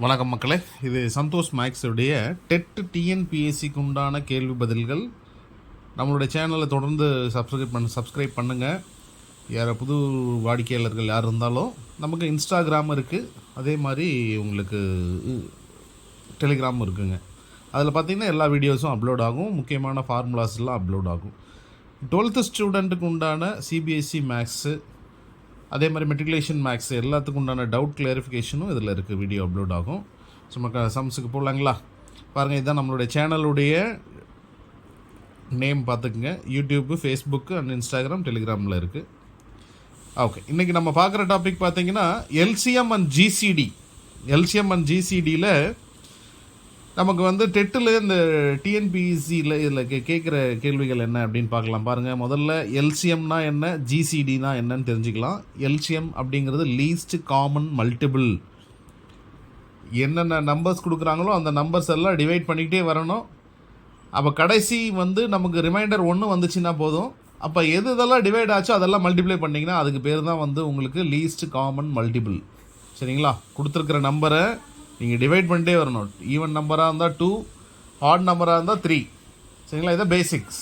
வணக்கம் மக்களே, இது சந்தோஷ் மேக்ஸுடைய டெட் டிஎன்பிஎஸ்சிக்கு உண்டான கேள்வி பதில்கள். நம்மளுடைய சேனலை தொடர்ந்து சப்ஸ்கிரைப் பண்ணுங்கள். யார் புது வாடிக்கையாளர்கள் யார் இருந்தாலும் நமக்கு இன்ஸ்டாகிராம் இருக்குது, அதே மாதிரி உங்களுக்கு டெலிகிராமும் இருக்குங்க. அதில் பார்த்திங்கன்னா எல்லா வீடியோஸும் அப்லோட் ஆகும், முக்கியமான ஃபார்முலாஸ்லாம் அப்லோட் ஆகும். 12th ஸ்டூடெண்ட்டுக்கு உண்டான சிபிஎஸ்சி மேக்ஸு, அதே மாதிரி மெட்ரிகுலேஷன் மேக்ஸ் எல்லாத்துக்கும் உண்டான டவுட் கிளாரிஃபிகேஷனும் இதில் இருக்குது, வீடியோ அப்லோட் ஆகும். சும்மா சம்ஸுக்கு போடலாங்களா? பாருங்கள், இதுதான் நம்மளுடைய சேனலுடைய நேம் பார்த்துக்குங்க. யூடியூப்பு, ஃபேஸ்புக்கு அண்ட் இன்ஸ்டாகிராம், டெலிகிராமில் இருக்குது. ஓகே, இன்றைக்கி நம்ம பார்க்குற டாபிக் பார்த்திங்கன்னா LCM and GCD. LCM and ஜிசிடியில் நமக்கு டெட்டில் இந்த டிஎன்பிஎஸ்சியில் இதில் கேட்குற கேள்விகள் என்ன அப்படின்னு பார்க்கலாம். பாருங்கள், முதல்ல எல்சிஎம்னா என்ன, ஜிசிடினா என்னன்னு தெரிஞ்சுக்கலாம். எல்சிஎம் அப்படிங்கிறது லீஸ்ட் காமன் மல்டிபிள். என்னென்ன நம்பர்ஸ் கொடுக்குறாங்களோ அந்த நம்பர்ஸ் எல்லாம் டிவைட் பண்ணிக்கிட்டே வரணும். அப்போ கடைசி நமக்கு ரிமைண்டர் 1 வந்துச்சுன்னா போதும். அப்போ எது இதெல்லாம் டிவைட் ஆச்சோ அதெல்லாம் மல்டிப்ளை பண்ணிங்கன்னா அதுக்கு பேர் தான் உங்களுக்கு லீஸ்ட் காமன் மல்டிபிள். சரிங்களா? கொடுத்துருக்குற நம்பரை நீங்கள் டிவைட் பண்ணிட்டே வரணும். ஈவன் நம்பராக இருந்தால் 2, ஆட் நம்பராக இருந்தால் 3. சரிங்களா? இதான் பேசிக்ஸ்.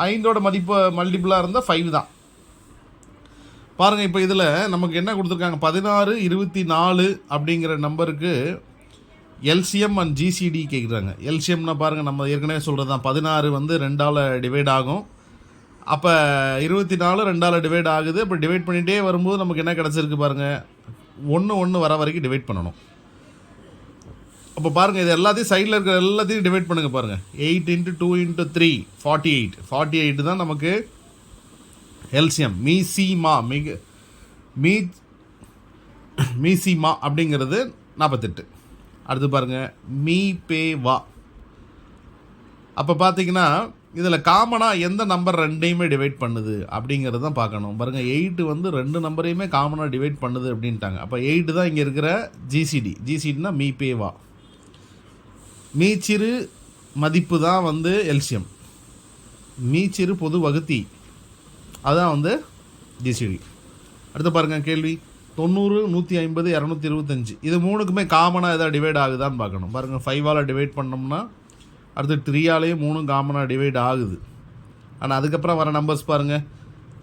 5ஓட மதிப்பு மல்டிபிளாக இருந்தால் 5 தான். பாருங்கள், இப்போ இதில் நமக்கு என்ன கொடுத்துருக்காங்க, 16, 24 அப்படிங்கிற நம்பருக்கு எல்சிஎம் அண்ட் ஜிசிடி கேட்குறாங்க. எல்சிஎம்னா பாருங்கள், நம்ம ஏற்கனவே சொல்கிறது தான், 16 2ஆல் டிவைட் ஆகும். அப்போ 24 2ஆல் டிவைட் ஆகுது. இப்போ டிவைட் பண்ணிகிட்டே வரும்போது நமக்கு என்ன கிடச்சிருக்கு பாருங்கள், 1 வர வரைக்கும் டிவைட் பண்ணணும். அப்போ பாருங்கள், இது எல்லாத்தையும் சைடில் இருக்கிற எல்லாத்தையும் டிவைட் பண்ணுங்கள். பாருங்கள், 8 × 2 × 3 48. 48 தான் நமக்கு எல்சிஎம். மீசிமா அப்படிங்கிறது 48. அடுத்து பாருங்கள், மீ பே வா. அப்போ பார்த்தீங்கன்னா இதில் காமனாக எந்த நம்பர் ரெண்டையுமே டிவைட் பண்ணுது அப்படிங்கிறது தான் பார்க்கணும். பாருங்கள், 8 2 நம்பரையுமே காமனாக டிவைட் பண்ணுது அப்படின்ட்டாங்க. அப்போ 8 தான் இங்கே இருக்கிற ஜிசிடி. ஜிசிடினா மீ பே வா. மீச்சிறு மதிப்பு தான் எல்சிஎம். மீச்சிறு பொது வகுத்தி அதுதான் ஜிசிடி. அடுத்து பாருங்கள் கேள்வி, 90, 150, 225 இது மூணுக்குமே காமனாக எதாவது டிவைட் ஆகுதான்னு பார்க்கணும். பாருங்கள், 5ஆல் டிவைட் பண்ணோம்னா அடுத்து 3ஆலேயும் 3 காமனாக டிவைட் ஆகுது. ஆனால் அதுக்கப்புறம் வர நம்பர்ஸ் பாருங்கள்,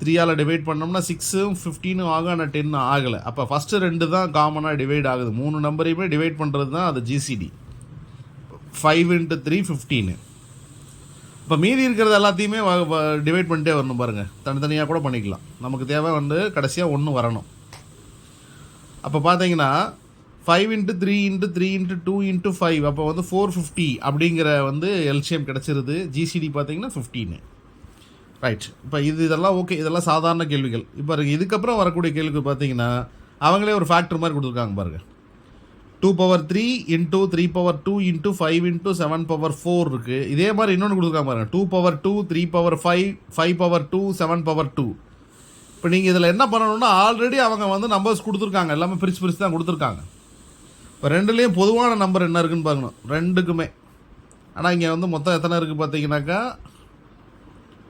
3ஆல் டிவைட் பண்ணோம்னா 6, 15 ஆகும், ஆனால் 10 ஆகலை. அப்போ ஃபஸ்ட்டு 2 தான் காமனாக டிவைட் ஆகுது. 3 நம்பரையுமே டிவைட் பண்ணுறது தான் அது ஜிசிடி. 5 × 3 15. இப்போ மீதி இருக்கிறது எல்லாத்தையுமே டிவைட் பண்ணிட்டே வரணும். பாருங்கள், தனித்தனியாக கூட பண்ணிக்கலாம். நமக்கு தேவை கடைசியாக 1 வரணும். அப்போ பார்த்தீங்கன்னா 5 × 3 × 3 × 2 × 5 அப்போ 450 அப்படிங்கிற எல்சிஎம் கிடச்சிருது. ஜிசிடி பார்த்தீங்கன்னா 15. ரைட். இப்போ இதெல்லாம் ஓகே, இதெல்லாம் சாதாரண கேள்விகள். இப்போ இதுக்கப்புறம் வரக்கூடிய கேள்விக்கு பார்த்தீங்கன்னா அவங்களே ஒரு ஃபேக்டர் மாதிரி கொடுத்துருக்காங்க. பாருங்கள், 2^3 × 3^2 × 5 × 7^4 இருக்குது. இதே மாதிரி இன்னொன்று கொடுத்துருக்காங்க பாருங்கள், 2^2 3^5 5^2 7^2. இப்போ நீங்கள் இதில் என்ன பண்ணணும்னா, ஆல்ரெடி அவங்க நம்பர்ஸ் கொடுத்துருக்காங்க, எல்லாமே பிரித்து தான் கொடுத்துருக்காங்க. இப்போ ரெண்டுலேயும் பொதுவான நம்பர் என்ன இருக்குதுன்னு பார்க்கணும், ரெண்டுக்குமே. ஆனால் இங்கே மொத்தம் எத்தனை இருக்குது பார்த்தீங்கன்னாக்கா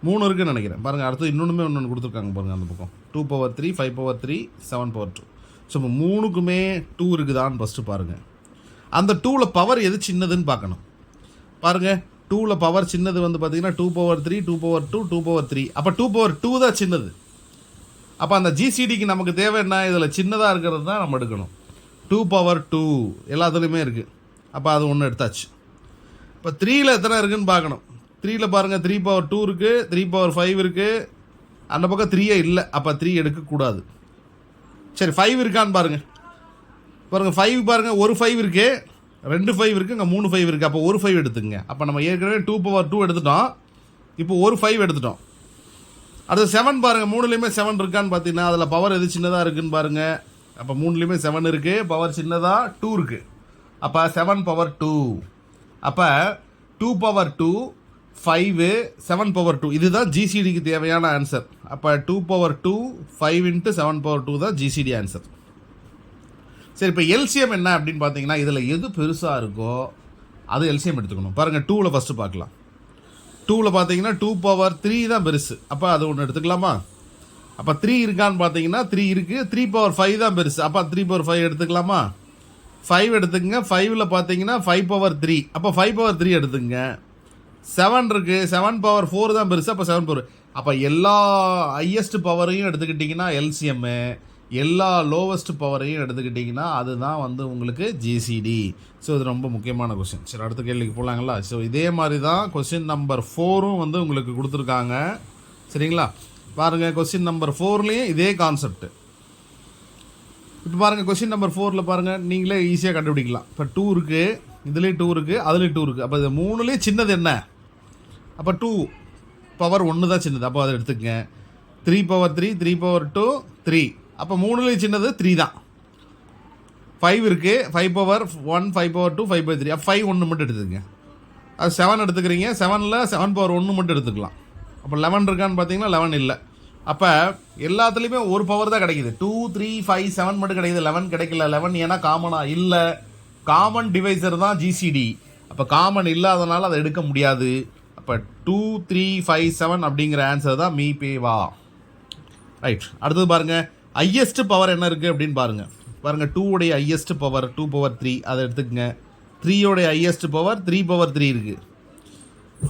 3 இருக்குதுன்னு நினைக்கிறேன். பாருங்கள், அடுத்து இன்னொன்று கொடுத்துருக்காங்க பாருங்கள், அந்த பக்கம் 2^3 5^3 7^2. ஸோ இப்போ 3க்குமே 2 இருக்குதான்னு ஃபஸ்ட்டு பாருங்கள். அந்த 2ல் பவர் எது சின்னதுன்னு பார்க்கணும். பாருங்கள், 2ல் பவர் சின்னது பார்த்தீங்கன்னா 2^3 2^2 2^3. அப்போ 2^2 தான் சின்னது. அப்போ அந்த ஜிசிடிக்கு நமக்கு தேவை என்ன, இதில் சின்னதாக இருக்கிறது தான் நம்ம எடுக்கணும். 2^2 எல்லாத்துலேயுமே இருக்குது. அப்போ அது ஒன்று எடுத்தாச்சு. இப்போ 3ல் எத்தனை இருக்குதுன்னு பார்க்கணும். 3ல் பாருங்கள், 3^2 இருக்குது, 3^5 இருக்குது. அந்த பக்கம் 3 இல்லை, அப்போ 3 எடுக்கக்கூடாது. சரி, 5 இருக்கான்னு பாருங்கள். 5 பாருங்கள், ஒரு 5 இருக்குது, 2 5 இருக்குது, இங்கே 3 5 இருக்குது. அப்போ ஒரு 5 எடுத்துங்க. அப்போ நம்ம ஏற்கனவே 2^2 எடுத்துட்டோம், இப்போ ஒரு 5 எடுத்துட்டோம். அடுத்து 7 பாருங்கள், 3லேயுமே 7 இருக்கான்னு பார்த்தீங்கன்னா அதில் பவர் எது சின்னதாக இருக்குதுன்னு பாருங்கள். அப்போ 3லேயுமே 7 இருக்குது, பவர் சின்னதாக 2 இருக்குது. அப்போ 7^2. அப்போ 2^2 5 7^2 இதுதான் ஜிசிடிக்கு தேவையான ஆன்சர். அப்போ 2^2 5 × 7^2 தான் ஜிசிடி ஆன்சர். சரி, இப்போ எல்சிஎம் என்ன அப்படின்னு பார்த்தீங்கன்னா இதில் எது பெருசாக இருக்கோ அது எல்சிஎம் எடுத்துக்கணும். பாருங்கள், 2ல் ஃபஸ்ட்டு பார்க்கலாம். 2ல் பார்த்தீங்கன்னா 2^3 தான் பெருசு. அப்போ அது ஒன்று எடுத்துக்கலாமா? அப்போ 3 இருக்கான்னு பார்த்தீங்கன்னா 3 இருக்குது, 3/5 தான் பெருசு. அப்போ 3/5 எடுத்துக்கலாமா? 5 எடுத்துக்கங்க. 5ல் பார்த்தீங்கன்னா 5/3. அப்போ 5/3 எடுத்துக்கங்க. 7 இருக்குது. 7/4 தான் பெருசு. அப்போ 7 பவர். அப்போ எல்லா ஹையஸ்ட் பவரையும் எடுத்துக்கிட்டிங்கன்னா எல்சிஎம்மு, எல்லா லோவஸ்ட் பவரையும் எடுத்துக்கிட்டிங்கன்னா அதுதான் வந்து உங்களுக்கு ஜிசிடி. ஸோ இது ரொம்ப முக்கியமான கொஸ்டின். சரி, அடுத்த கேள்விக்கு போகலாங்களா? ஸோ இதே மாதிரி தான் கொஸ்டின் நம்பர் 4ம் வந்து உங்களுக்கு கொடுத்துருக்காங்க. சரிங்களா? பாருங்கள், கொஸ்டின் நம்பர் 4லேயும் இதே கான்செப்ட். இப்போ பாருங்கள், கொஸ்டின் நம்பர் 4ல் பாருங்கள், நீங்களே ஈஸியாக கண்டுபிடிக்கலாம். இப்போ 2 இருக்குது, இதுலேயும் 2 இருக்குது, அதுலேயும் 2 இருக்குது. அப்போ இது 3லேயும் சின்னது என்ன? அப்போ 2 பவர் 1 தான் சின்னது. அப்போ அதை எடுத்துக்கங்க. 3/3, 3/2, 3. அப்போ 3லேயும் சின்னது 3 தான். 5 இருக்குது, 5/1, 5/2, 5/3. அப்போ 5 1 மட்டும் எடுத்துக்கங்க. அது 7 எடுத்துக்கிறீங்க. 7ல் 7/1 மட்டும் எடுத்துக்கலாம். அப்போ 11 இருக்கான்னு பார்த்தீங்கன்னா 11 இல்லை. அப்போ எல்லாத்துலேயுமே ஒரு பவர் தான் கிடைக்குது. 2, 3, 5, 7 மட்டும் கிடைக்குது. 11 கிடைக்கல. 11 ஏன்னா காமனாக இல்லை. காமன் டிவைசர் தான் ஜிசிடி. அப்போ காமன் இல்லாதனால அதை எடுக்க முடியாது. அப்போ 2, 3, 5, 7 அப்படிங்கிற ஆன்சர் தான் மீ பேவா. ரைட். அடுத்தது பாருங்கள், ஹையஸ்ட் பவர் என்ன இருக்குது அப்படின்னு பாருங்கள். 2 உடைய ஹையஸ்ட் பவர் 2/3, அதை எடுத்துக்கங்க. 3 உடைய ஹையஸ்ட் பவர் 3/3 இருக்குது.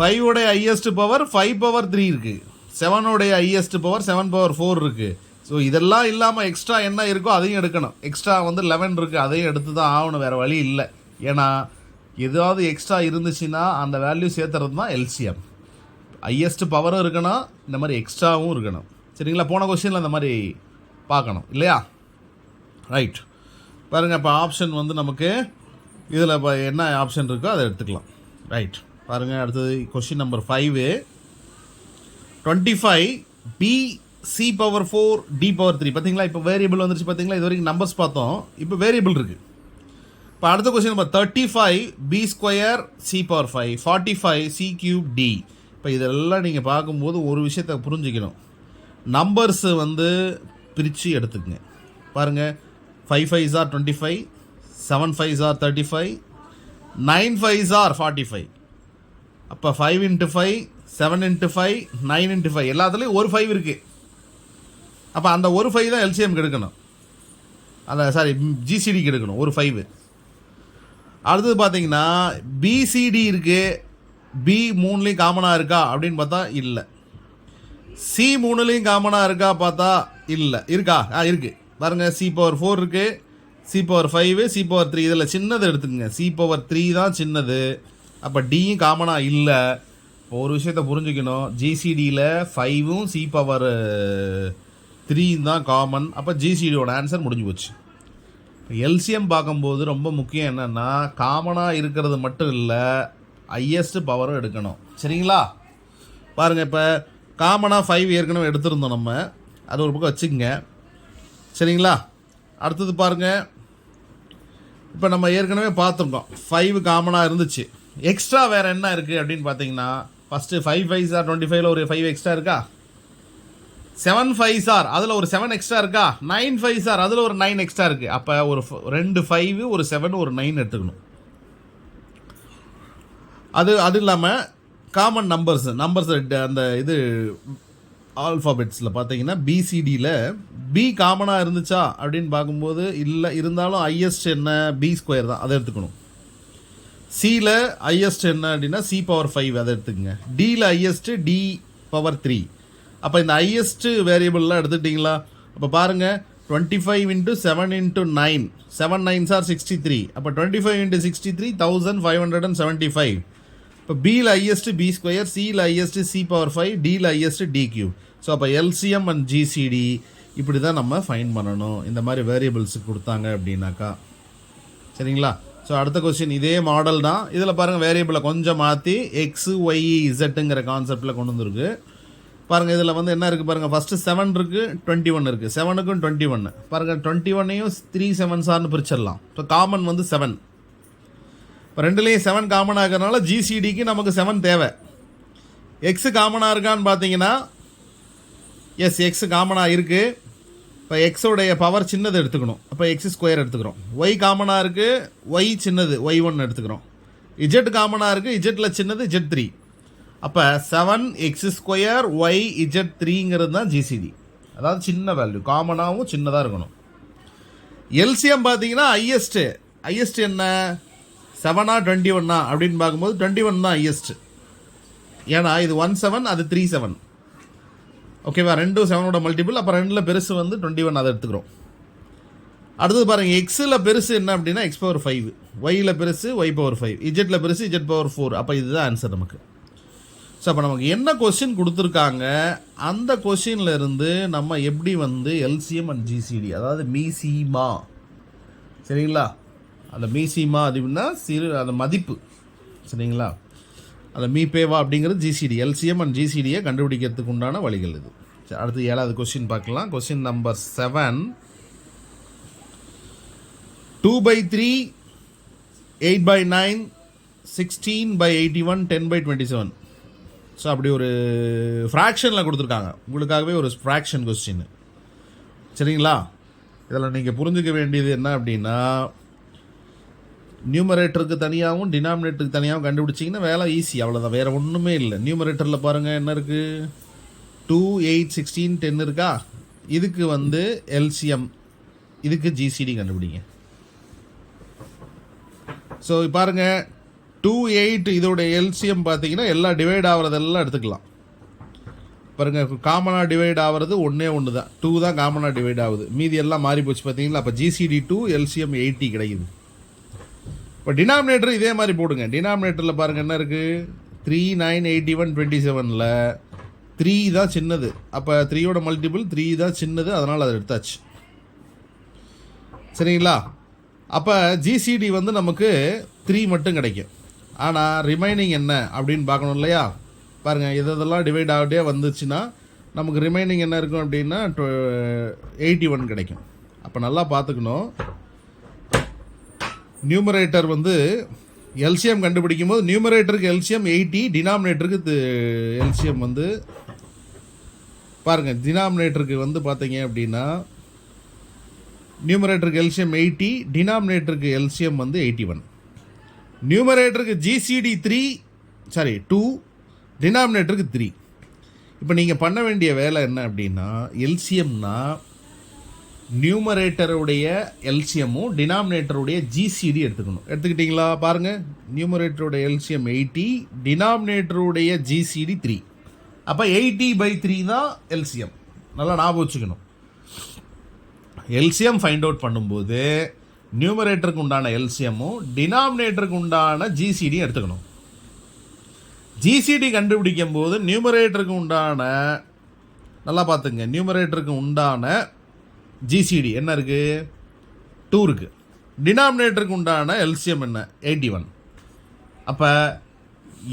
5 உடைய ஹையஸ்ட் பவர் 5/3 இருக்குது. 7 உடைய ஹையஸ்ட் பவர் 7/4 இருக்குது. ஸோ இதெல்லாம் இல்லாமல் எக்ஸ்ட்ரா என்ன இருக்கோ அதையும் எடுக்கணும். எக்ஸ்ட்ரா வந்து 11 இருக்குது, அதையும் எடுத்து தான் ஆகணும், வேறு வழி இல்லை. ஏன்னா ஏதாவது எக்ஸ்ட்ரா இருந்துச்சுன்னா அந்த வேல்யூ சேர்த்துறது தான் எல்சிஎம். ஹையஸ்ட் பவரும் இருக்கணும், இந்த மாதிரி எக்ஸ்ட்ராவும் இருக்கணும். சரிங்களா? போன கொஸ்டினில் அந்த மாதிரி பார்க்கணும் இல்லையா? ரைட். பாருங்கள், இப்போ ஆப்ஷன் வந்து நமக்கு இதில் இப்போ என்ன ஆப்ஷன் இருக்கோ அதை எடுத்துக்கலாம். ரைட். பாருங்கள், அடுத்தது question number 5. 25 B C/4 D/3. பார்த்தீங்களா? இப்போ வேரியபிள் வந்துருச்சு. பார்த்தீங்களா? இது வரைக்கும் நம்பர்ஸ் பார்த்தோம், இப்போ வேரியபிள் இருக்குது. இப்போ அடுத்த question number 35 B² C/5, 45 C³ D. இப்போ இதெல்லாம் நீங்கள் பார்க்கும்போது ஒரு விஷயத்தை புரிஞ்சுக்கணும். நம்பர்ஸு வந்து பிரித்து எடுத்துக்கங்க. பாருங்கள், 5 5s are 25, 7 5s are 35, 9 5s are 45. அப்போ 5 × 5, 7 × 5, 9 × 5 எல்லாத்துலேயும் ஒரு 5 இருக்குது. அப்போ அந்த ஒரு 5 தான் எல்சிஎம் எடுக்கணும். ஜிசிடிக்கு எடுக்கணும் ஒரு 5. அடுத்தது பார்த்தீங்கன்னா பிசிடி இருக்குது. பி 3லேயும் காமனாக இருக்கா அப்படின்னு பார்த்தா இல்லை. சி 3லேயும் காமனாக இருக்கா பார்த்தா இல்லை. இருக்கா? இருக்குது. பாருங்கள், C/4 இருக்குது, C/5, C/3. இதில் சின்னது எடுத்துக்கங்க. C/3 தான் சின்னது. அப்போ டியும் காமனாக இல்லை. இப்போ ஒரு விஷயத்த புரிஞ்சுக்கணும், ஜிசிடியில் 5ம் C/3 தான் காமன். அப்போ ஜிசிடியோட ஆன்சர் முடிஞ்சு போச்சு. எல்சிஎம் பார்க்கும்போது ரொம்ப முக்கியம் என்னென்னா, காமனாக இருக்கிறது மட்டும் இல்லை, ஹையஸ்ட் பவரும் எடுக்கணும். சரிங்களா? பாருங்கள், இப்போ காமனாக 5 ஏற்கனவே எடுத்திருந்தோம் நம்ம, அது ஒரு பக்கம் வச்சுக்கோங்க. சரிங்களா? அடுத்தது பாருங்கள், இப்போ நம்ம ஏற்கனவே பார்த்துருக்கோம் 5 காமனாக இருந்துச்சு. எக்ஸ்ட்ரா வேறு என்ன இருக்குது அப்படின்னு பார்த்தீங்கன்னா, ஃபஸ்ட்டு 5 5s are 25ல் ஒரு 5 எக்ஸ்ட்ரா இருக்கா? 7 5s are அதில் ஒரு 7 எக்ஸ்ட்ரா இருக்கா? 9 5s are அதில் ஒரு 9 எக்ஸ்ட்ரா இருக்குது. அப்போ ஒரு 2 5, ஒரு 7, ஒரு 9 எடுத்துக்கணும். அது இல்லாமல் காமன் நம்பர்ஸ் அந்த இது ஆல்ஃபாபெட்ஸில் பார்த்தீங்கன்னா பிசிடியில் பி காமனாக இருந்துச்சா அப்படின்னு பார்க்கும்போது இல்லை. இருந்தாலும் ஹையஸ்ட் என்ன? B² தான், அதை எடுத்துக்கணும். சியில் ஹையஸ்ட் என்ன அப்படின்னா C/5, அதை எடுத்துக்கங்க. டியில் ஹையஸ்ட்டு D/3. அப்போ இந்த ஹையஸ்ட்டு வேரியபிள்லாம் எடுத்துக்கிட்டிங்களா? அப்போ பாருங்கள், 25 × 7 × 9, 7 9s are 63. அப்போ 25 × 63, 1575. இப்போ பியில் ஹையஸ்ட்டு B², சியில் ஹையஸ்ட்டு C/5, டியில் ஹையஸ்ட்டு D³. ஸோ அப்போ எல்சிஎம் அண்ட் ஜிசிடி இப்படி தான் நம்ம ஃபைன் பண்ணணும், இந்த மாதிரி வேரியபிள்ஸுக்கு கொடுத்தாங்க அப்படின்னாக்கா. சரிங்களா? ஸோ அடுத்த கொஸ்டின் இதே மாடல் தான். இதில் பாருங்கள், வேரியபிளை கொஞ்சம் மாற்றி எக்ஸு ஒய் இசட்டுங்கிற கான்செப்டில் கொண்டு வந்துருக்கு. பாருங்கள், இதில் வந்து என்ன இருக்குது பாருங்கள், ஃபஸ்ட்டு 7 இருக்குது, 21 இருக்குது. 7க்கும் 21. பாருங்கள், 21ஐயும் 3 7s are பிரிச்சிடலாம். இப்போ காமன் வந்து 7. இப்போ ரெண்டுலேயும் 7 காமனாக இருக்கிறனால ஜிசிடிக்கு நமக்கு 7 தேவை. எக்ஸு காமனாக இருக்கான்னு பார்த்தீங்கன்னா எஸ், எக்ஸு காமனாக இருக்குது. இப்போ எக்ஸோடைய பவர் சின்னது எடுத்துக்கணும். அப்போ x² எடுத்துக்கிறோம். ஒய் காமனாக இருக்குது, ஒய் சின்னது y1 எடுத்துக்கிறோம். இஜெட் காமனாக இருக்குது, இஜெட்டில் சின்னது Z3. அப்போ 7x² y Z3ங்கிறது தான் ஜிசிடி. அதாவது சின்ன வேல்யூ, காமனாகவும் சின்னதாக இருக்கணும். எல்சிஎம் பார்த்தீங்கன்னா ஹையஸ்ட் என்ன 7 21 அப்படின்னு பார்க்கும்போது 21 தான் ஹையஸ்ட். ஏன்னா இது 17, அது 37. ஓகேவா, 2 7ஓட மல்டிபிள். அப்போ 2ல் பெருசு வந்து 21, அதை எடுத்துக்கிறோம். அடுத்தது பாருங்கள், எக்ஸில் பெருசு என்ன அப்படின்னா x⁵, ஒய்யில் பெருசு y⁵, இஜெட்டில் பெருசு z⁴. அப்போ இதுதான் ஆன்சர் நமக்கு. ஸோ அப்போ நமக்கு என்ன கொஸ்டின் கொடுத்துருக்காங்க, அந்த கொஸ்டின்ல இருந்து நம்ம எப்படி வந்து எல்சிஎம் அண்ட் ஜிசிடி, அதாவது மீசிமா, சரிங்களா, அந்த மீசிமா அதுன்னா அந்த மதிப்பு, சரிங்களா, அந்த மீபேவா அப்படிங்கிறது ஜிசிடி, எல்சிஎம் அண்ட் ஜிசிடியை கண்டுபிடிக்கிறதுக்கு உண்டான வழிகள் இது. சரி, அடுத்து 7வது கொஸ்டின் பார்க்கலாம். Question number 7. 2/3, 8/9, 16/81, 10/27. ஸோ அப்படி ஒரு ஃப்ராக்ஷனில் கொடுத்துருக்காங்க உங்களுக்காகவே, ஒரு ஃப்ராக்ஷன் கொஸ்டின், சரிங்களா. இதில் நீங்கள் புரிஞ்சுக்க வேண்டியது என்ன அப்படின்னா, நியூமரேட்டருக்கு தனியாகவும் டினாமினேட்டருக்கு தனியாகவும் கண்டுபிடிச்சிங்கன்னா வேலை ஈஸி, அவ்வளோதான், வேறு ஒன்றுமே இல்லை. நியூமரேட்டரில் பாருங்கள் என்ன இருக்குது, 2, 8, 16, 10 இருக்கா, இதுக்கு வந்து எல்சிஎம், இதுக்கு ஜிசிடி கண்டுபிடிங்க. ஸோ பாருங்கள், 2, 8 இதோட எல்சிஎம் பார்த்தீங்கன்னா எல்லாம் டிவைட் ஆகிறதெல்லாம் எடுத்துக்கலாம். பாருங்கள், காமனாக டிவைட் ஆகிறது ஒன்றே ஒன்று தான், 2 தான் காமனாக டிவைட் ஆகுது, மீதி எல்லாம் மாறி போச்சு பார்த்தீங்களா. அப்போ ஜிசிடி 2, எல்சிஎம் 80 கிடைக்குது. இப்போ டினாமினேட்டர் இதே மாதிரி போடுங்க. டினாமினேட்டரில் பாருங்கள் என்ன இருக்குது, 3, 9, 81, 27ல் 3 தான் சின்னது. அப்போ 3யோட மல்டிபிள் 3 தான் சின்னது, அதனால் அதை எடுத்தாச்சு, சரிங்களா. அப்போ ஜிசிடி வந்து நமக்கு 3 மட்டும் கிடைக்கும். ஆனால் ரிமைனிங் என்ன அப்படின்னு பார்க்கணும் இல்லையா. பாருங்கள், இதெல்லாம் டிவைட் ஆகிட்டே வந்துச்சுன்னா நமக்கு ரிமைனிங் என்ன இருக்கும் அப்படின்னா 81 கிடைக்கும். அப்போ நல்லா பார்த்துக்கணும், நியூமரேட்டர் வந்து எல்சிஎம் கண்டுபிடிக்கும் போது நியூமரேட்டருக்கு எல்சிஎம் 80, டினாமினேட்டருக்கு எல்சிஎம் வந்து பாருங்கள், டினாமினேட்டருக்கு வந்து பார்த்தீங்க அப்படின்னா நியூமரேட்டருக்கு எல்சிஎம் 80, டினாமினேட்டருக்கு எல்சிஎம் வந்து 81. நியூமரேட்டருக்கு ஜிசிடி 2, டினாமினேட்டருக்கு 3. இப்போ நீங்கள் பண்ண வேண்டிய வேலை என்ன அப்படின்னா, எல்சிஎம்னா நியூமரேட்டருடைய எல்சிஎம்மும் டினாமினேட்டருடைய ஜிசிடி எடுத்துக்கிட்டிங்களா. பாருங்கள், நியூமரேட்டருடைய எல்சிஎம் 80, டினாமினேட்டருடைய ஜிசிடி 3. அப்போ 80/3 தான் எல்சிஎம். நல்லா ஞாபகம் வச்சுக்கணும். எல்சிஎம் ஃபைண்ட் அவுட் பண்ணும்போது நியூமரேட்டருக்கு உண்டான எல்சிஎம்மும் டினாமினேட்டருக்கு உண்டான ஜிசிடியும் எடுத்துக்கணும். ஜிசிடி கண்டுபிடிக்கும் போது நியூமரேட்டருக்கு உண்டான, நல்லா பார்த்துங்க, நியூமரேட்டருக்கு உண்டான ஜிசிடி என்ன இருக்குது, 2 இருக்குது. டினாமினேட்டருக்கு உண்டான எல்சிஎம் என்ன, 81. அப்போ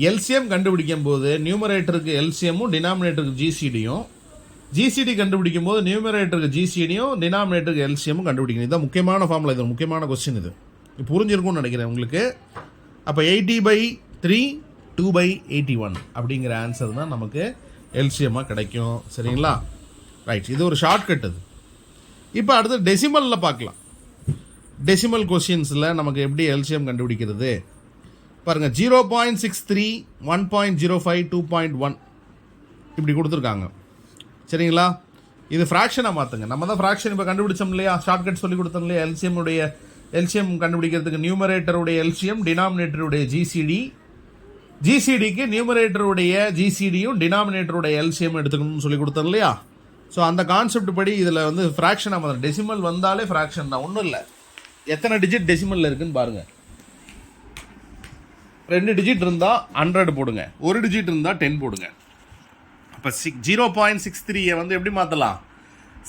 எல்சிஎம் கண்டுபிடிக்கும் போது நியூமரேட்டருக்கு எல்சிஎம்மும் டினாமினேட்டருக்கு ஜிசிடியும், ஜிசிடி கண்டுபிடிக்கும் போது நியூமரேட்டருக்கு ஜிசிடியும் டினாமினேட்டருக்கு எல்சிஎம்மும் கண்டுபிடிக்கணும். இதுதான் முக்கியமான ஃபார்முலா, இது முக்கியமான கொஸ்டின், இது புரிஞ்சிருக்கும்னு நினைக்கிறேன் உங்களுக்கு. அப்போ 80/3, 2/81 அப்படிங்கிற ஆன்சர் தான் நமக்கு எல்சிஎம்மாக கிடைக்கும், சரிங்களா. ரைட், இது ஒரு ஷார்ட்கட். அது இப்போ அடுத்து டெசிமலில் பார்க்கலாம். டெசிமல் கொஸ்டின்ஸில் நமக்கு எப்படி எல்சிஎம் கண்டுபிடிக்கிறது பாருங்கள். 0.63, 1.05, 2.1 இப்படி கொடுத்துருக்காங்க, சரிங்களா. இது ஃப்ராக்ஷனாக மாற்றுங்க. நம்ம தான் ஃப்ராக்ஷன் இப்போ கண்டுபிடிச்சோம் இல்லையா, ஷார்ட்கட் சொல்லி கொடுத்தோம் இல்லையா. எல்சிஎம் கண்டுபிடிக்கிறதுக்கு நியூமரேட்டருடைய எல்சிஎம், டினாமினேட்டருடைய ஜிசிடி, ஜிசிடிக்கு நியூமரேட்டருடைய ஜிசிடியும் டினாமினேட்டருடைய எல்சிஎம் எடுத்துக்கணும்னு சொல்லி கொடுத்தோம் இல்லையா. ஸோ அந்த கான்செப்ட் படி இதில் வந்து ஃப்ராக்ஷனாக மாற்றணும். டெசிமல் வந்தாலே ஃப்ராக்ஷன் தான், ஒன்றும் இல்லை. எத்தனை டிஜிட் டெசிமலில் இருக்குதுன்னு பாருங்கள். 2 டிஜிட் இருந்தால் 100 போடுங்க, 1 டிஜிட் இருந்தால் 10 போடுங்க. இப்போ 0.63 வந்து எப்படி மாற்றலாம்,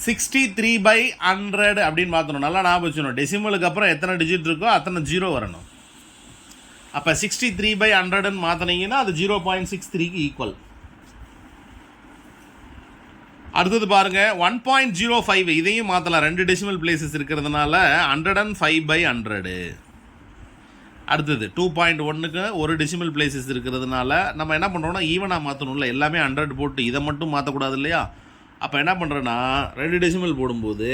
63/100 அப்படின்னு மாற்றணும். நல்லா ஞாபகம் வச்சுக்கணும், டெசிமலுக்கு அப்புறம் எத்தனை டிஜிட் இருக்கோ அத்தனை 0 வரணும். அப்போ 63/100ன்னு மாற்றினீங்கன்னா அது 0.63க்கு ஈக்குவல். அடுத்தது பாருங்கள், 1.05 இதையும் மாற்றலாம், 2 டெசிமல் பிளேசஸ் இருக்கிறதுனால 105/100. அடுத்தது 2.1க்கு 1 டெசிமல் பிளேசஸ் இருக்கிறதுனால நம்ம என்ன பண்ணுறோம்னா ஈவனாக மாற்றணும்ல, எல்லாமே 100 போட்டு இதை மட்டும் மாற்றக்கூடாது இல்லையா. அப்போ என்ன பண்ணுறேன்னா 2 டெசிமல் போடும்போது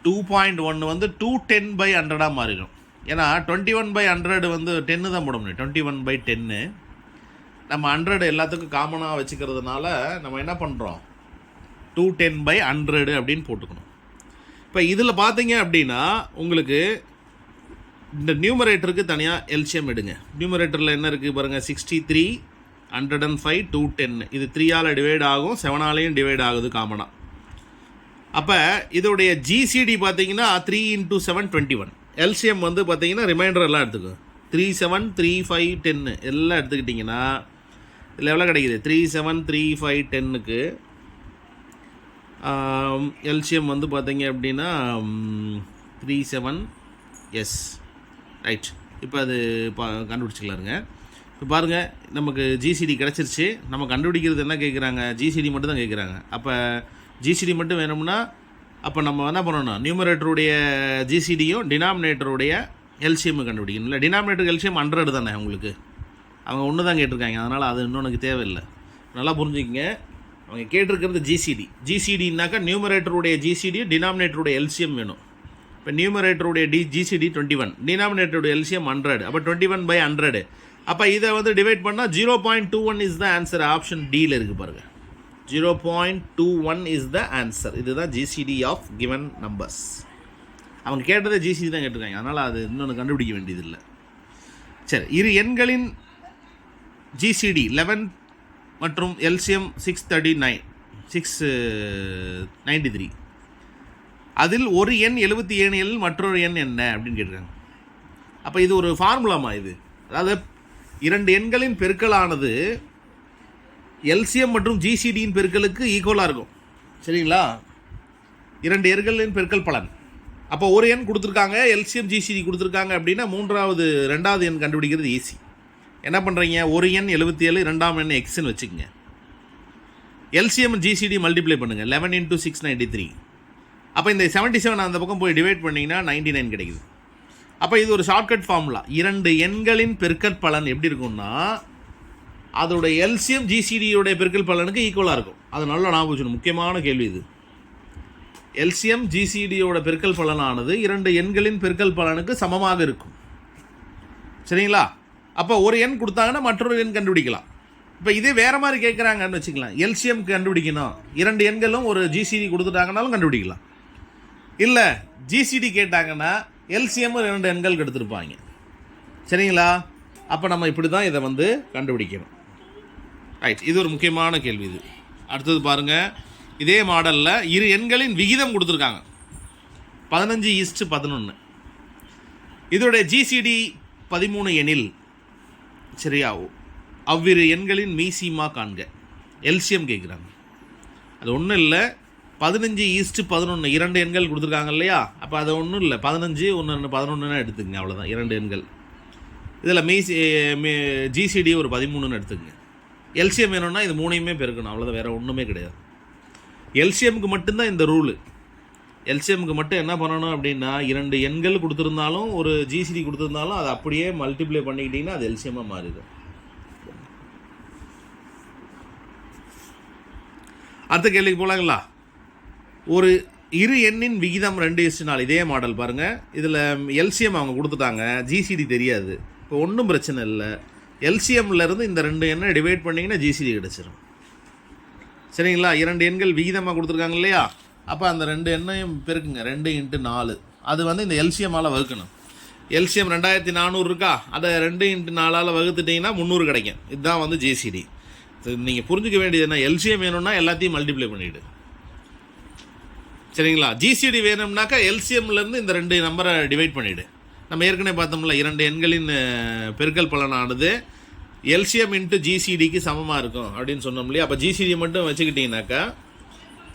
2.1 வந்து 210/100 மாறிடும். ஏன்னா 21/100 வந்து 10 தான் போட முடியும், 21/10. நம்ம 100 எல்லாத்துக்கும் காமனாக வச்சுக்கிறதுனால நம்ம என்ன பண்ணுறோம் 210/100 அப்படின்னு போட்டுக்கணும். இப்போ இதில் பார்த்தீங்க அப்படின்னா உங்களுக்கு இந்த நியூமரேட்டருக்கு தனியாக எல்சிஎம் எடுங்க. நியூமரேட்டரில் என்ன இருக்குது பாருங்கள், 63, 105, 210. இது 3ஆல் டிவைட் ஆகும், 7ஆலையும் டிவைட் ஆகுது காமனாக. அப்போ இதோடைய ஜிசிடி பார்த்தீங்கன்னா 3 × 7 21. எல்சிஎம் வந்து பார்த்தீங்கன்னா ரிமைண்டர் எல்லாம் எடுத்துக்கோ, 3, 7, 3, 5, 10 எல்லாம் எடுத்துக்கிட்டிங்கன்னா இதில் எவ்வளோ கிடைக்குது, 3, 7, 3, 5, 10க்கு எல்சிஎம் வந்து பார்த்தீங்க அப்படின்னா 3, 7 எஸ் ரைட். இப்போ அது கண்டுபிடிச்சிக்கலாருங்க. இப்போ பாருங்கள், நமக்கு ஜிசிடி கிடச்சிருச்சு. நம்ம கண்டுபிடிக்கிறது என்ன கேட்குறாங்க, ஜிசிடி மட்டும் தான் கேட்குறாங்க. அப்போ ஜிசிடி மட்டும் வேணும்னா அப்போ நம்ம என்ன பண்ணணும், நியூமரேட்டருடைய ஜிசிடியும் டினாமினேட்டருடைய எல்சிஎம் கண்டுபிடிக்கணும். இல்லை, டினாமினேட்டருக்கு எல்சிஎம் 100 தானே உங்களுக்கு, அவங்க ஒன்று தான் கேட்டிருக்காங்க. அதனால் அது இன்னொன்று தேவையில்லை. நல்லா புரிஞ்சுக்கங்க, அவங்க கேட்டிருக்கிறது ஜிசிடி. ஜிசிடின்னாக்கா நியூமரேட்டருடைய ஜிசிடி, டினாமினேட்டருடைய எல்சிஎம் வேணும். இப்போ நியூமரேட்டருடைய ஜிசிடி 21, டினாமினேட்டருடைய எல்சிஎம் 100. அப்போ 21/100. அப்போ இதை வந்து டிவைட் பண்ணால் 0.21 இஸ் த ஆன்சர். ஆப்ஷன் டியில் இருக்குது பாருங்கள், 0.21 இஸ் த ஆன்சர். இதுதான் ஜிசிடி ஆஃப் கிவன் நம்பர்ஸ். அவங்க கேட்டதை ஜிசிடி தான் கேட்டிருக்காங்க, அதனால் அது இன்னொன்று கண்டுபிடிக்க வேண்டியதில்லை. சரி, இரு எண்களின் ஜிசிடி 11 மற்றும் எல்சிஎம் 693. அதில் ஒரு எண் 77 மற்றொரு எண் என்ன அப்படின்னு கேட்டிருக்காங்க. அப்போ இது ஒரு ஃபார்முலாமா இது? அதாவது இரண்டு எண்களின் பெருக்கலானது எல்சிஎம் மற்றும் ஜிசிடியின் பெருக்கலுக்கு ஈக்குவலாக இருக்கும். சரிங்களா? இரண்டு எண்களின் பெருக்கல் பலன். அப்போ ஒரு எண் கொடுத்துருக்காங்க, எல்சிஎம் ஜிசிடி கொடுத்துருக்காங்க அப்படின்னா ரெண்டாவது எண் கண்டுபிடிக்கிறது ஈஸி. என்ன பண்ணுறீங்க, ஒரு எண் 77, ரெண்டாம் எண் எக்ஸ்ன்னு வச்சுக்கோங்க. எல்சிஎம் ஜிசிடி மல்டிப்ளை பண்ணுங்கள், 11 × 6 93. அப்போ இந்த 77 அந்த பக்கம் போய் டிவைட் பண்ணிங்கன்னா 99 கிடைக்குது. அப்போ இது ஒரு ஷார்ட்கட் ஃபார்முலா. இரண்டு எண்களின் பெருக்கல் பலன் எப்படி இருக்கும்னா அதோட எல்சிஎம் ஜிசிடியோடைய பெருக்கல் பலனுக்கு ஈக்குவலாக இருக்கும். அது நல்லா ஞாபகம் வச்சுக்கணும், முக்கியமான கேள்வி இது. எல்சிஎம் ஜிசிடியோட பெருக்கல் பலனானது இரண்டு எண்களின் பெருக்கல் பலனுக்கு சமமாக இருக்கும். சரிங்களா? அப்போ ஒரு எண் கொடுத்தாங்கன்னா மற்றொரு எண் கண்டுபிடிக்கலாம். இப்போ இதே வேறு மாதிரி கேட்குறாங்கன்னு வச்சுக்கலாம், எல்சிஎம் கண்டுபிடிக்கணும், இரண்டு எண்களும் ஒரு ஜிசிடி கொடுத்துட்டாங்கனாலும் கண்டுபிடிக்கலாம். இல்லை ஜிசிடி கேட்டாங்கன்னா எல்சிஎம் ரெண்டு எண்கள் எடுத்துருப்பாங்க. சரிங்களா? அப்போ நம்ம இப்படி தான் இதை வந்து கண்டுபிடிக்கணும். ரைட், இது ஒரு முக்கியமான கேள்வி இது. அடுத்தது பாருங்கள், இதே மாடலில் இரு எண்களின் விகிதம் கொடுத்துருக்காங்க 15:11. இதோடைய ஜிசிடி 13 எனில், சரியா, அவ்விரு எண்களின் மீசிமா காண்க. எல்சிஎம் கேட்குறாங்க. அது ஒன்றும் இல்லை, 15:11 இரண்டு எண்கள் கொடுத்துருக்காங்க இல்லையா? அப்போ அது ஒன்றும் இல்லை, 15 ஒன்று 11 எடுத்துக்கங்க, அவ்வளோதான். இரண்டு எண்கள். இதில் ஜிசிடி ஒரு 13 எடுத்துக்கங்க. எல்சிஎம் வேணும்னா இது மூணையுமே பெருக்கணும், அவ்வளோதான், வேறு ஒன்றுமே கிடையாது. எல்சிஎம்க்கு மட்டும்தான் இந்த ரூலு. எல்சிஎம்க்கு மட்டும் என்ன பண்ணணும் அப்படின்னா, இரண்டு எண்கள் கொடுத்துருந்தாலும் ஒரு ஜிசிடி கொடுத்துருந்தாலும் அதை அப்படியே மல்டிப்ளை பண்ணிக்கிட்டிங்கன்னா அது எல்சிஎம்மாக மாறிடும். அடுத்த கேள்விக்கு போகலாங்களா? ஒரு இரு எண்ணின் விகிதம் 2:4. இதே மாடல் பாருங்கள். இதில் எல்சிஎம் அவங்க கொடுத்துட்டாங்க, ஜிசிடி தெரியாது. இப்போ ஒன்றும் பிரச்சனை இல்லை, எல்சிஎம்லேருந்து இந்த ரெண்டு எண்ணை டிவைட் பண்ணிங்கன்னா ஜிசிடி கிடச்சிரும். சரிங்களா? இரண்டு எண்கள் விகிதமாக கொடுத்துருக்காங்க இல்லையா? அப்போ அந்த ரெண்டு எண்ணையும் பெருக்குங்க, 2 × 4. அது வந்து இந்த எல்சிஎம்மால் வகுக்கணும். எல்சிஎம் 2400 இருக்கா, அதை 2 × 4ஆல் வகுத்துட்டிங்கன்னா 300 கிடைக்கும். இதுதான் வந்து ஜிசிடி. நீங்கள் புரிஞ்சுக்க வேண்டியது என்ன, எல்சிஎம் வேணும்னா எல்லாத்தையும் மல்டிப்ளை பண்ணிவிடு. சரிங்களா? ஜிசிடி வேணும்னாக்கா எல்சிஎம்லேருந்து இந்த ரெண்டு நம்பரை டிவைட் பண்ணிவிடு. நம்ம ஏற்கனவே பார்த்தோம்ல, இரண்டு எண்களின் பெருக்கல் பலனானது எல்சிஎம் × ஜிசிடிக்கு சமமாக இருக்கும் அப்படின்னு சொன்னோம் இல்லையா? அப்போ ஜிசிடியை மட்டும் வச்சுக்கிட்டிங்கனாக்கா,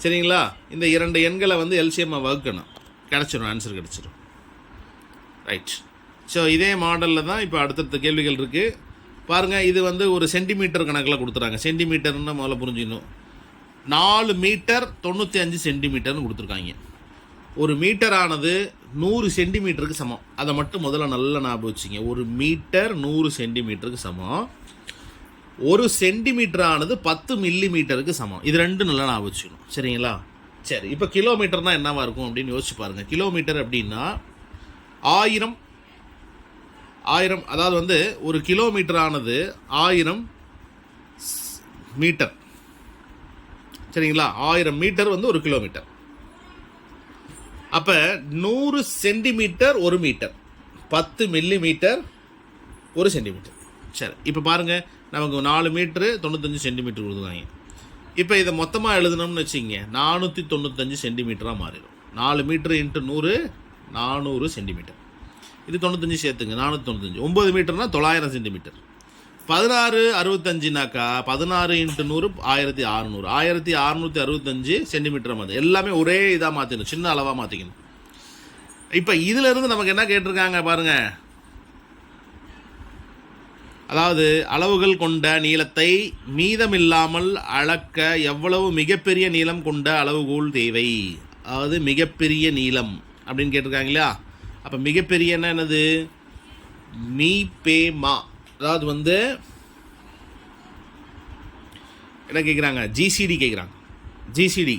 சரிங்களா, இந்த இரண்டு எண்களை வந்து எல்சிஎம்மை வகுக்கணும், கிடச்சிரும், ஆன்சர் கிடச்சிரும். ரைட். ஸோ இதே மாடலில் தான் இப்போ அடுத்தடுத்த கேள்விகள் இருக்குது பாருங்கள். இது வந்து ஒரு சென்டிமீட்டர் கணக்கில் கொடுத்துறாங்க. சென்டிமீட்டர்னு முதல்ல புரிஞ்சுக்கணும். 4 மீட்டர் 95 சென்டிமீட்டர்னு கொடுத்துருக்காங்க. ஒரு மீட்டரானது 100 சென்டிமீட்டருக்கு சமம். அதை மட்டும் முதல்ல நல்லா ஞாபகம் வச்சுங்க. ஒரு மீட்டர் 100 சென்டிமீட்டருக்கு சமம். ஒரு சென்டிமீட்டரானது 10 மில்லிமீட்டருக்கு சமம். இது ரெண்டும் நல்லா ஞாபகம் வச்சுக்கணும். சரிங்களா? சரி, இப்போ கிலோமீட்டர்னால் என்னவாக இருக்கும் அப்படின்னு யோசிச்சு பாருங்கள். கிலோமீட்டர் அப்படின்னா 1000, அதாவது வந்து ஒரு கிலோமீட்டரானது 1000 மீட்டர். சரிங்களா? 1000 மீட்டர் வந்து ஒரு கிலோமீட்டர். அப்போ 100 சென்டிமீட்டர் ஒரு மீட்டர். 10 மில்லிமீட்டர் ஒரு சென்டிமீட்டர். சரி, இப்போ பாருங்கள், நமக்கு 4 மீட்ரு 95 சென்டிமீட்டர் கொடுத்துருக்காங்க. இப்போ இதை மொத்தமாக எழுதணும்னு வச்சுங்க, 495 சென்டிமீட்டராக மாறிடும். 4 மீட்ரு இன்ட்டு 100 400 சென்டிமீட்டர். இது 95 சேர்த்துங்க, 495. 9 மீட்டர்னால் 900 சென்டிமீட்டர். 1665னாக்கா 16 இன்ட்டு 100 1600. 1665 சென்டிமீட்டராக மாற்று. எல்லாமே ஒரே இதாக மாற்றிடணும், சின்ன அளவாக மாற்றிக்கணும். இப்போ இதிலிருந்து நமக்கு என்ன கேட்டிருக்காங்க பாருங்கள். அதாவது அளவுகள் கொண்ட நீளத்தை மீதமில்லாமல் அளக்க எவ்வளவு மிகப்பெரிய நீளம் கொண்ட அளவுகோல் தேவை. அதாவது மிகப்பெரிய நீளம் அப்படின்னு கேட்டிருக்காங்க இல்லையா. அப்போ மிகப்பெரியன்னா என்னது? மீ பே மா. அதாவது வந்து என்ன கேட்குறாங்க? ஜிசிடி கேட்குறாங்க. ஜிசிடி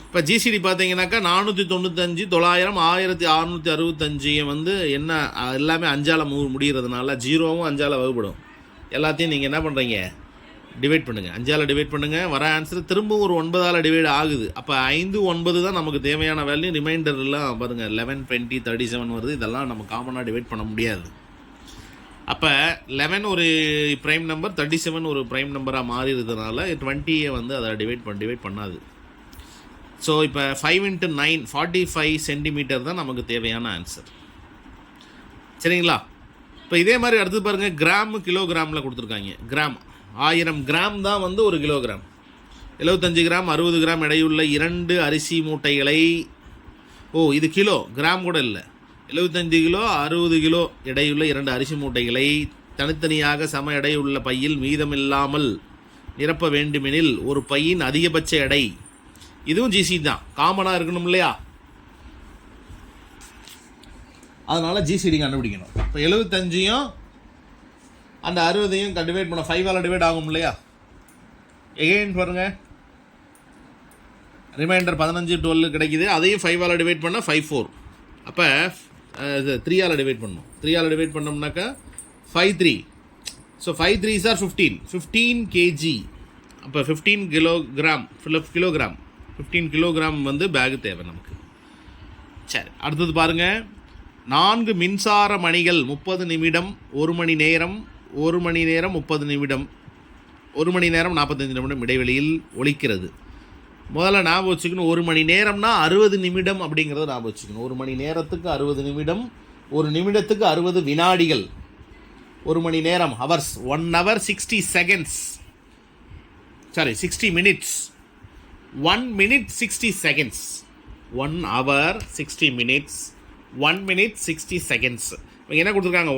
இப்போ ஜிசிடி பார்த்தீங்கன்னாக்கா 495 900 1665 வந்து என்ன எல்லாமே 5ஆல் முடிகிறதுனால 0வும் 5ஆல் வகுப்படும். எல்லாத்தையும் நீங்கள் என்ன பண்ணுறீங்க? டிவைட் பண்ணுங்கள். 5ஆல் டிவைட் பண்ணுங்கள். வர ஆன்சர் திரும்ப ஒரு 9ஆல் டிவைட் ஆகுது. அப்போ 5 9 தான் நமக்கு தேவையான வேல்யூ. ரிமைண்டர்லாம் பாருங்கள் 11 20 37 வருது. இதெல்லாம் நம்ம காமனாக டிவைட் பண்ண முடியாது. அப்போ 11 ஒரு ப்ரைம் நம்பர், 37 ஒரு ப்ரைம் நம்பராக மாறிடுறதுனால 20 வந்து அதை டிவைட் பண்ணாது. ஸோ இப்போ 5 × 9 45 சென்டிமீட்டர் தான் நமக்கு தேவையான ஆன்சர். சரிங்களா? இப்போ இதே மாதிரி அடுத்து பாருங்கள், கிராமு கிலோகிராமில் கொடுத்துருக்காங்க. கிராம் 1000 கிராம் தான் வந்து ஒரு கிலோகிராம். 75 கிராம் 60 கிராம் எடையுள்ள 2 அரிசி மூட்டைகளை, இது கிலோ, கிராம் கூட இல்லை, 75 கிலோ 60 கிலோ எடையுள்ள 2 அரிசி மூட்டைகளை தனித்தனியாக சம எடையுள்ள பையில் மீதமில்லாமல் நிரப்ப வேண்டுமெனில் ஒரு பையின் அதிகபட்ச எடை. இதுவும் ஜிசி தான், காமனாக இருக்கணும் இல்லையா. அதனால் ஜிசிடி கண்டுபிடிக்கணும். இப்போ 75யும் அந்த 60யும் டிவைட் பண்ண 5ஆல் டிவைட் ஆகும் இல்லையா. எகெயின் பாருங்கள், ரிமைண்டர் 15 12 கிடைக்குது. அதையும் 5ஆல் டிவைட் பண்ணால் 5 4. அப்போ 3ஆல் டிவைட் பண்ணணும். 3ஆல் divide பண்ணோம்னாக்கா 5 3. So 5 3s are 15 kg. அப்போ 15 கிலோகிராம் 15 கிலோகிராம் வந்து பேகு தேவை நமக்கு. சரி, அடுத்தது பாருங்கள், 4 மின்சார மணிகள் 30 நிமிடம் 1 மணி நேரம் 1 மணி நேரம் 30 நிமிடம் 1 மணி நேரம் 45 நிமிடம் இடைவெளியில் ஒலிக்கிறது. முதல்ல ஞாபகம் வச்சுக்கணும், 1 மணி நேரம்னா 60 நிமிடம் அப்படிங்கிறத ஞாபகம் வச்சுக்கணும். 1 மணி நேரத்துக்கு 60 நிமிடம், 1 நிமிடத்துக்கு 60 வினாடிகள். 1 மணி நேரம் hours, 1 hour 60 seconds, 60 minutes. 1 minute 60 seconds. 1 hour 60 minutes, 1 minute 60 seconds. இவங்க என்ன கொடுத்துருக்காங்க?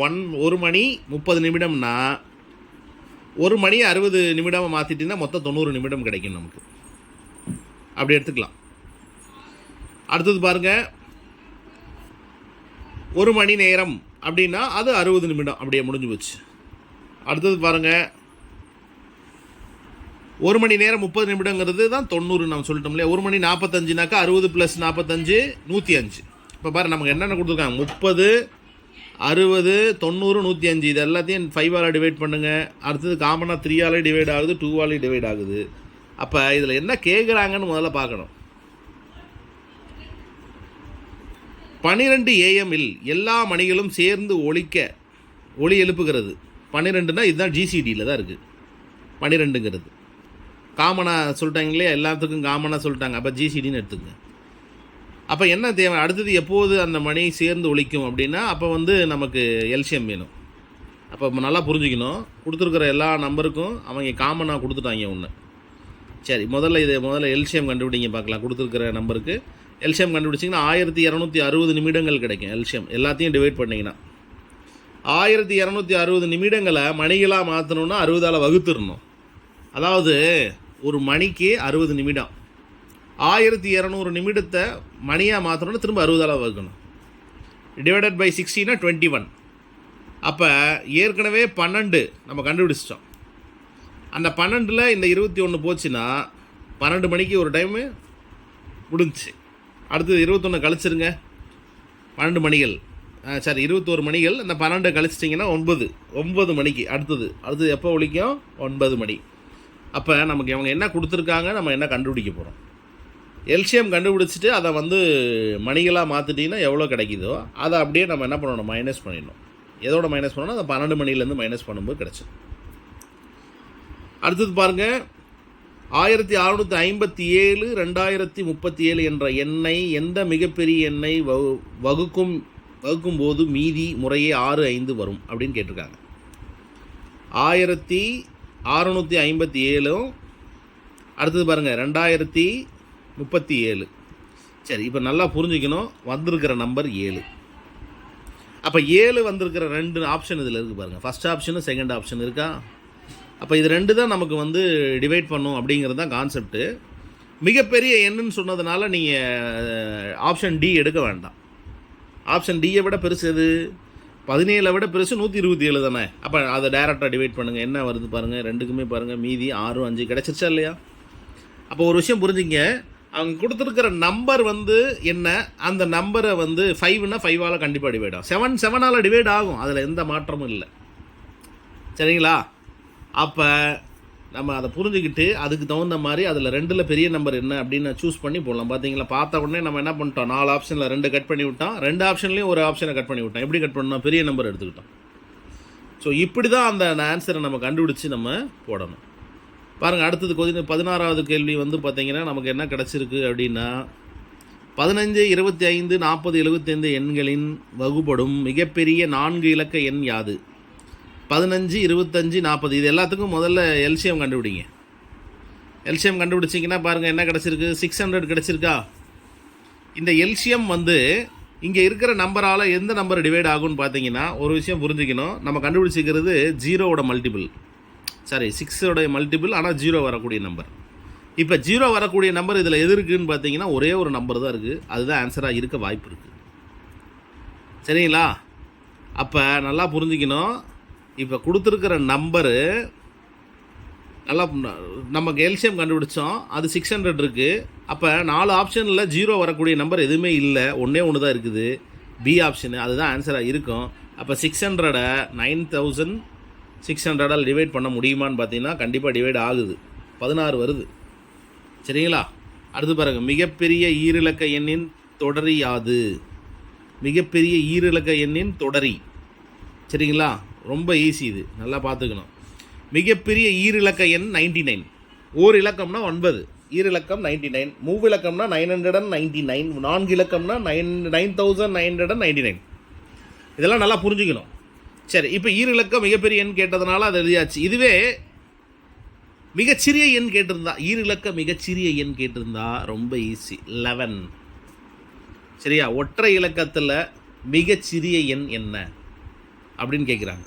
1 மணி 30 நிமிடம்னா 1 மணி 60 நிமிடமாக மாற்றிட்டிங்கன்னா மொத்தம் 90 நிமிடம் கிடைக்கும் நமக்கு. அப்படி எடுத்துக்கலாம். அடுத்தது பாருங்கள், 1 மணி நேரம் அப்படின்னா அது 60 நிமிடம், அப்படியே முடிஞ்சு போச்சு. அடுத்தது பாருங்கள், 1 மணி நேரம் 30 நிமிடங்கிறது தான் 90 நம்ம சொல்லிட்டோம் இல்லையா. 1 மணி 45னாக்கா 60 + 45 105. இப்போ பாரு நமக்கு என்னென்ன கொடுத்துருக்காங்க? 30 60 90 105. இது எல்லாத்தையும் 5ஆல் டிவைட் பண்ணுங்கள். அடுத்தது காமனாக 3ஆல் டிவைட் ஆகுது, 2ஆல் டிவைட் ஆகுது. அப்போ இதில் என்ன கேட்குறாங்கன்னு முதல்ல பார்க்கணும். 12 AM எல்லா மணிகளும் சேர்ந்து ஒலி எழுப்புகிறது. 12னா இதுதான் ஜிசிடியில் தான் இருக்குது. 12ங்கிறது காமனாக சொல்லிட்டாங்க இல்லையா, எல்லாத்துக்கும் காமனாக சொல்லிட்டாங்க. அப்போ ஜிசிடின்னு எடுத்துக்கங்க. அப்போ என்ன தேவை? அடுத்தது எப்போது அந்த மணி சேர்ந்து ஒலிக்கும் அப்படின்னா அப்போ வந்து நமக்கு எல்சிஎம் வேணும். அப்போ நல்லா புரிஞ்சுக்கணும், கொடுத்துருக்குற எல்லா நம்பருக்கும் அவங்க காமனாக கொடுத்துட்டாங்க ஒன்று. சரி, முதல்ல எல்சிஎம் கண்டுபிடிங்க பார்க்கலாம். கொடுத்துருக்குற நம்பருக்கு எல்சிஎம் கண்டுபிடிச்சிங்கன்னா 1260 நிமிடங்கள் கிடைக்கும். எல்சிஎம் எல்லாத்தையும் டிவைட் பண்ணிங்கன்னா 1260 நிமிடங்களை மணிகளாக மாற்றணுன்னா 60ஆல் வகுத்துடணும். அதாவது ஒரு மணிக்கு 60 நிமிடம், 1200 நிமிடத்தை மணியாக மாற்றணும்னா திரும்ப 60ஆல் வகுக்கணும். Divided by 60னா 21. அப்போ ஏற்கனவே 12 நம்ம கண்டுபிடிச்சிட்டோம். அந்த 12ல் இந்த 21 போச்சுன்னா 12 மணிக்கு ஒரு டைமு முடிஞ்சிச்சு. அடுத்தது 21 கழிச்சிருங்க, 12 மணிகள், 21 மணிகள். அந்த 12 கழிச்சிட்டிங்கன்னா 9 மணிக்கு அடுத்தது எப்போ ஒலிக்கும்? 9 மணி. அப்போ நமக்கு இவங்க என்ன கொடுத்துருக்காங்க, நம்ம என்ன கண்டுபிடிக்க போகிறோம்? எல்சிஎம் கண்டுபிடிச்சிட்டு அதை வந்து மணிகளாக மாற்றிட்டிங்கன்னா எவ்வளோ கிடைக்குதோ அதை அப்படியே நம்ம என்ன பண்ணணும், மைனஸ் பண்ணிடணும். எதோட மைனஸ் பண்ணணும், அந்த 12 மணிலேருந்து மைனஸ் பண்ணும்போது கிடச்சிடும். அடுத்தது பாருங்கள், 1657 2037 என்ற எண்ணை எந்த மிகப்பெரிய எண்ணை வகுக்கும் போது மீதி முறையே 6, 5 வரும் அப்படின்னு கேட்டிருக்காங்க. 1657 அடுத்தது பாருங்கள் 2037. சரி, இப்போ நல்லா புரிஞ்சுக்கணும். வந்திருக்கிற நம்பர் 7. அப்போ 7 வந்திருக்கிற 2 ஆப்ஷன் இதில் இருக்குது பாருங்கள். ஃபஸ்ட் ஆப்ஷனு செகண்ட் ஆப்ஷன் இருக்கா? அப்போ இது 2 தான் நமக்கு வந்து டிவைட் பண்ணும் அப்படிங்கிறது தான் கான்செப்ட்டு. மிகப்பெரிய எண்ணுன்னு சொன்னதுனால நீங்கள் ஆப்ஷன் டி எடுக்க வேண்டாம். ஆப்ஷன் டியை விட பெருசு எது? 17 விட பெருசு 127 தானே. அப்போ அதை டைரெக்டாக டிவைட் பண்ணுங்கள். என்ன வருது பாருங்கள், ரெண்டுக்குமே பாருங்கள், மீதி 6, 5 கிடச்சிருச்சா இல்லையா? அப்போ ஒரு விஷயம் புரிஞ்சுங்க, அவங்க கொடுத்துருக்கிற நம்பர் வந்து என்ன, அந்த நம்பரை வந்து 5னா 5ஆல் கண்டிப்பாக டிவைட் ஆகும். 7ஆல் டிவைட் ஆகும், அதில் எந்த மாற்றமும் இல்லை. சரிங்களா? அப்போ நம்ம அதை புரிஞ்சுக்கிட்டு அதுக்கு தகுந்த மாதிரி அதில் 2ல் பெரிய நம்பர் என்ன அப்படின்னு சூஸ் பண்ணி போடலாம். பார்த்தீங்களா, பார்த்த உடனே நம்ம என்ன பண்ணிட்டோம், 4 ஆப்ஷனில் 2 கட் பண்ணி விட்டோம், 2 ஆப்ஷன்லேயும் ஒரு ஆப்ஷனை கட் பண்ணி விட்டோம். எப்படி கட் பண்ணோம், பெரிய நம்பர் எடுத்துக்கிட்டோம். ஸோ இப்படி தான் அந்த ஆன்சரை நம்ம கண்டுபிடிச்சி நம்ம போடணும். பாருங்கள், அடுத்தது 16வது கேள்வி வந்து பார்த்திங்கன்னா நமக்கு என்ன கிடச்சிருக்கு அப்படின்னா, 15, 25, 40, 75 எண்களின் வகுப்படும் மிகப்பெரிய 4 இலக்க எண் யாது? 15, 25, 40 இது எல்லாத்துக்கும் முதல்ல எல்சிஎம் கண்டுபிடிங்க. எல்சிஎம் கண்டுபிடிச்சிங்கன்னா பாருங்கள் என்ன கிடச்சிருக்கு, 600 கிடச்சிருக்கா? இந்த எல்சிஎம் வந்து இங்கே இருக்கிற நம்பரால் எந்த நம்பர் டிவைட் ஆகும்னு பார்த்தீங்கன்னா, ஒரு விஷயம் புரிஞ்சுக்கணும். நம்ம கண்டுபிடிச்சிக்கிறது 0வோட மல்டிபிள், சாரி 6ஓட மல்டிபிள், ஆனால் 0 வரக்கூடிய நம்பர். இப்போ 0 வரக்கூடிய நம்பர் இதில் எது இருக்குதுன்னு பார்த்தீங்கன்னா ஒரே ஒரு நம்பர் தான் இருக்குது. அதுதான் ஆன்சராக இருக்க வாய்ப்பு இருக்குது. சரிங்களா? அப்போ நல்லா புரிஞ்சுக்கணும். இப்போ கொடுத்துருக்கிற நம்பரு நல்லா நமக்கு எல்சிஎம் கண்டுபிடிச்சோம், அது 600 இருக்குது. அப்போ 4 ஆப்ஷனில் 0 வரக்கூடிய நம்பர் எதுவுமே இல்லை, ஒன்றே ஒன்று தான் இருக்குது, பி ஆப்ஷனு. அதுதான் ஆன்சராக இருக்கும். அப்போ 600 9600ஆல் டிவைட் பண்ண முடியுமான்னு பார்த்தீங்கன்னா கண்டிப்பாக டிவைட் ஆகுது, 16 வருது. சரிங்களா? அடுத்து பாருங்கள், மிகப்பெரிய ஈரிலக்க எண்ணின் தொடரி யாது? மிகப்பெரிய ஈரிலக்க எண்ணின் தொடரி. சரிங்களா? ரொம்ப ஈஸி, இது நல்லா பார்த்துக்கணும். மிகப்பெரிய ஈரிலக்க எண் 99. ஓர் இலக்கம்னா 9, ஈரிலக்கம் 99, மூவிலக்கம்னா 999, 4 இலக்கம்னா 9999. இதெல்லாம் நல்லா புரிஞ்சுக்கணும். சரி, இப்போ ஈரிலக்கம் மிகப்பெரிய எண் கேட்டதுனால அது எழுதியாச்சு. இதுவே மிகச்சிறிய எண் கேட்டிருந்தா, ஈரிலக்க மிகச்சிறிய எண் கேட்டிருந்தா ரொம்ப ஈஸி, 11. சரியா? ஒற்றை இலக்கத்தில் மிகச்சிறிய எண் என்ன அப்படின்னு கேட்குறாங்க.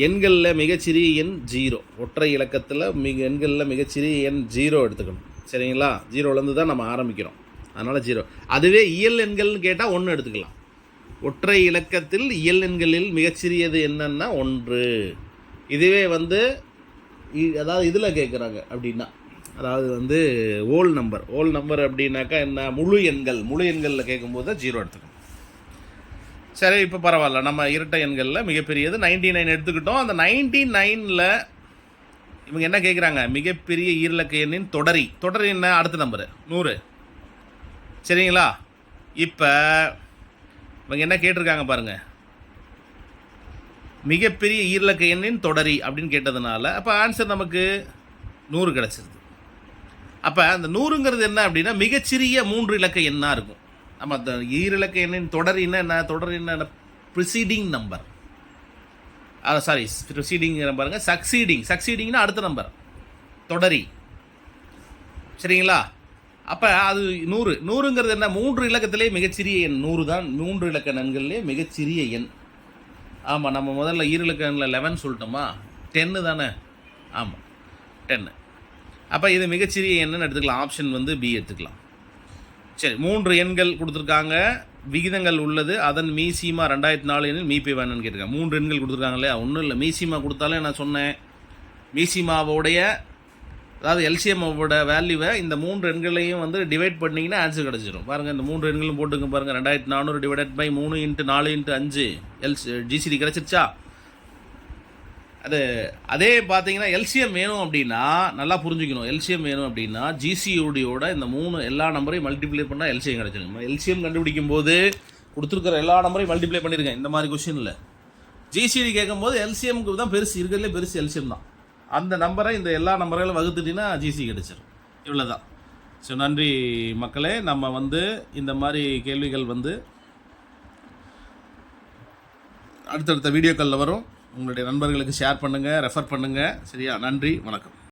எண்களில் மிகச்சிறிய எண் 0. ஒற்றை இலக்கத்தில் எண்களில் மிகச்சிறிய எண் 0 எடுத்துக்கணும். சரிங்களா? 0லேருந்து தான் நம்ம ஆரம்பிக்கிறோம், அதனால் 0. அதுவே இயல் எண்கள்னு கேட்டால் 1 எடுத்துக்கலாம். ஒற்றை இலக்கத்தில் இயல் எண்களில் மிகச்சிறியது என்னன்னா 1. இதுவே வந்து அதாவது இதில் கேட்குறாங்க அப்படின்னா, அதாவது வந்து ஓல் நம்பர் அப்படின்னாக்கா என்ன, முழு எண்களில் கேட்கும்போது தான் 0 எடுத்துக்கணும். சரி, இப்போ பரவாயில்ல, நம்ம இரட்டை எண்களில் மிகப்பெரியது 99 எடுத்துக்கிட்டோம். அந்த 99ல் இவங்க என்ன கேட்குறாங்க, மிகப்பெரிய ஈரிலக்க எண்ணின் தொடரி என்ன, அடுத்த நம்பரு 100. சரிங்களா? இப்போ இவங்க என்ன கேட்டிருக்காங்க பாருங்கள், மிகப்பெரிய ஈரிலக்க எண்ணின் தொடரி அப்படின்னு கேட்டதுனால அப்போ ஆன்சர் நமக்கு 100 கிடச்சிருது. அப்போ அந்த 100ங்கிறது என்ன அப்படின்னா மிகச்சிறிய 3 இலக்க எண்ணாக இருக்கும். நம்ம அந்த ஈரிலக்க எண்ணின் தொடரின்னா என்ன, தொடரின்னா ப்ரிசீடிங் நம்பர், சாரி ப்ரிசீடிங் பாருங்கள், சக்சீடிங்னா அடுத்த நம்பர், தொடரி. சரிங்களா? அப்போ அது 100ங்கிறது என்ன, 3 இலக்கத்திலே மிகச்சிறிய எண் 100 தான். 3 இலக்க எண்கள்லேயே மிகச்சிறிய எண். ஆமாம், நம்ம முதல்ல ஈரிலக்க எண்ணில் 11 சொல்லிட்டோமா, 10 தானே? ஆமாம், 10. அப்போ இது மிகச்சிறிய எண்ணுன்னு எடுத்துக்கலாம். ஆப்ஷன் வந்து பி எடுத்துக்கலாம். சரி, 3 எண்கள் கொடுத்துருக்காங்க, விகிதங்கள் உள்ளது, அதன் மீசிமா 2004 எண்ணில் மீபி வேணும்னு கேட்டிருக்காங்க. 3 எண்கள் கொடுத்துருக்காங்க இல்லையா, ஒன்றும் இல்லை, மீசிமா கொடுத்தாலே நான் சொன்னேன், மீசிமாவோடைய அதாவது எல்சிஎம்மோட வேல்யூவை இந்த 3 எண்களையும் வந்து டிவைட் பண்ணிங்கன்னா ஆன்சர் கிடச்சிடும். பாருங்கள், இந்த 3 எண்களும் போட்டுங்க பாருங்கள், 2400 டிவைடட் பை 3 × 4 × 5 ஜிசிடி கிடச்சிருச்சா? அது அதே பார்த்தீங்கன்னா எல்சிஎம் வேணும் அப்படின்னா நல்லா புரிஞ்சுக்கணும். எல்சிஎம் வேணும் அப்படின்னா ஜிசிஓடியோட இந்த 3 எல்லா நம்பரையும் மல்டிப்ளை பண்ணால் எல்சிஎம் கிடச்சிருங்க. எல்சிஎம் கண்டுபிடிக்கும் போது கொடுத்துருக்கிற எல்லா நம்பரையும் மல்டிப்ளை பண்ணியிருக்கேன். இந்த மாதிரி கொஸ்டினில் ஜிசிடி கேட்கும்போது எல்சிஎம்க்கு தான் பெருசு, இருக்கிறதுலே பெருசு எல்சிஎம் தான். அந்த நம்பரை இந்த எல்லா நம்பரையும் வகுத்துட்டிங்கன்னா ஜிசி கிடச்சிரும். இவ்வளோ தான். ஸோ நன்றி மக்களே. நம்ம வந்து இந்த மாதிரி கேள்விகள் வந்து அடுத்தடுத்த வீடியோக்களில் வரும். உங்களுடைய நண்பர்களுக்கு ஷேர் பண்ணுங்கள், ரெஃபர் பண்ணுங்கள். சரியா? நன்றி, வணக்கம்.